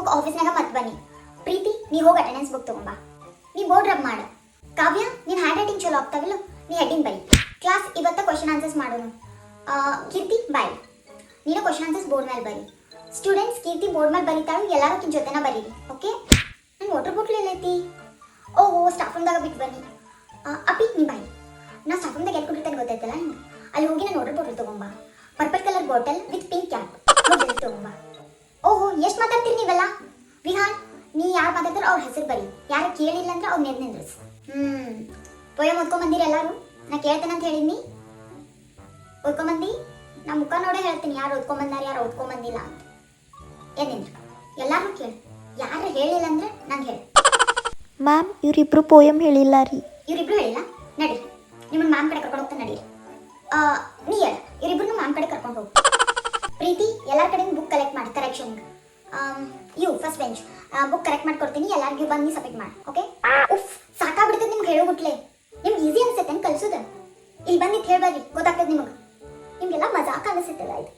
Book ಆಫೀಸ್ನಾಗ ಮತ್ತೆ ಬನ್ನಿ. ಪ್ರೀತಿ ನೀ ಹೋಗಿ ಅಟೆಂಡೆನ್ಸ್ ಬುಕ್ ತಗೊಂಬಾ. ನೀ ಬೋರ್ಡ್ ರಬ್ ಮಾಡು. ಕಾವ್ಯ ನಿನ್ನ ಹ್ಯಾಂಡ್ ರೈಟಿಂಗ್ ಚಲೋ ಆಗ್ತಾವಿಲ್ಲ, ನೀ ಹೆಡ್ಡಿಂಗ್ ಬರಿ. ಕ್ಲಾಸ್ ಇವತ್ತ ಕ್ವಶನ್ ಆನ್ಸರ್ಸ್ ಮಾಡೋನು. ಕೀರ್ತಿ ಬಾಯ್, ನೀನು ಕ್ವಶನ್ ಆನ್ಸರ್ಸ್ ಬೋರ್ಡ್ ಮೇಲೆ ಬರಿ. ಸ್ಟೂಡೆಂಟ್ಸ್ ಕೀರ್ತಿ ಬೋರ್ಡ್ ಮೇಲೆ ಬರೀತಾಳು, ಎಲ್ಲರೂ ಜೊತೆನ ಬರೀರಿ. ಓಕೆ? ನನ್ನ ವಾಟರ್ ಬಾಟ್ಲ್ ಎಲ್ಲೈತಿ? ಓಹೋ ಸ್ಟಾಫ್ ರೂಮ್ದಾಗ ಬಿಟ್ಟು ಬನ್ನಿ. ಅಪ್ಪಿ ನೀ ಬಾಯ್, ನಾ ಸ್ಟಾಫ್ ರೂಮ್ದಾಗ ಎಲ್ಲಿ ಕೊಟ್ಟಿರ್ತೇನೆ ಗೊತ್ತಾಯ್ತಲ್ಲ ನಿಂಗೆ. ಅಲ್ಲಿ ಹೋಗಿ ನಾನು ವಾಟರ್ ಬಾಟಲ್ ತೊಗೊಂಬಾ. Purple colour bottle with pink cap ತೊಗೊಂಬಾ. ಓಹೋ ಎಷ್ಟು ಮಾತಾಡ್ತೀರಿ ನೀವೆಲ್ಲ? ವಿಹಾನ್ ನೀ ಯಾರು ಮಾತಾಡ್ತಾರೋ ಅವ್ರ ಹೆಸರು ಬರಿ. ಯಾರು ಕೇಳಿಲ್ಲ ಅಂದ್ರೆ ಅವ್ರು ನೆದ್ ನಿಂದ್ರಿಸ್. ಪೋಯಮ್ ಓದ್ಕೊಂಬಂದಿರಿ ಎಲ್ಲರೂ? ನಾ ಕೇಳ್ತೇನೆ ಅಂತ ಹೇಳಿದ್ನಿ. ಓದ್ಕೊಂಬಂದಿ? ನಾ ಮುಖ ನೋಡೇ ಹೇಳ್ತೀನಿ ಯಾರು ಓದ್ಕೊಂಬಂದಾರ ಯಾರು ಓದ್ಕೊಂಬಂದಿಲ್ಲ ಅಂತ. ಏನೇನ್ರಿ ಎಲ್ಲರೂ ಕೇಳಿ. ಯಾರು ಹೇಳಿಲ್ಲ ಅಂದ್ರೆ ನಂಗೆ ಹೇಳಿ. ಮ್ಯಾಮ್ ಇವರಿಬ್ರು ಪೋಯಮ್ ಹೇಳಿಲ್ಲ ರೀ. ಇವರಿಬ್ರು ಹೇಳಿಲ್ಲ? ನಡಿ ನಿಮ್ಮನ್ನ ಮ್ಯಾಮ್ ಕಡೆ ಕರ್ಕೊಂಡು ಹೋಗ್ತಾ ನಡೀರಿ. ನೀ ಹೇಳ, ಇವರಿಬ್ರು ಮ್ಯಾಮ್ ಕಡೆ ಕರ್ಕೊಂಡು ಹೋಗು. ಪ್ರೀತಿ ಎಲ್ಲರ ಕಡೆಯಿಂದ ಬುಕ್ ಕಲೆಕ್ಟ್ ಮಾಡಿ correction. You first bench book correct ಮಾಡ್ಕೊಡ್ತೀನಿ, ಎಲ್ಲರಿಗೂ ಬಂದು ಸಬ್ಮಿಟ್ ಮಾಡಿ. ಓಕೆ? ಉಫ್ ಸಾಕಾಗ್ಬಿಡ್ತದೆ ನಿಮ್ಗೆ ಹೇಳೋಬಿಟ್ಲೆ. ನಿಮ್ಗೆ ಈಸಿ ಅನ್ಸುತ್ತೆ ಕಲ್ಸೋದು. ಇಲ್ಲಿ ಬಂದಿತ್ತು ಹೇಳ್ಬಾರ್ರಿ, ಗೊತ್ತಾಗ್ತದೆ ನಿಮಗೆ. ನಿಮಗೆಲ್ಲ ಮಜಾಕ್ ಅನಿಸುತ್ತಲ್ಲ ಇದು.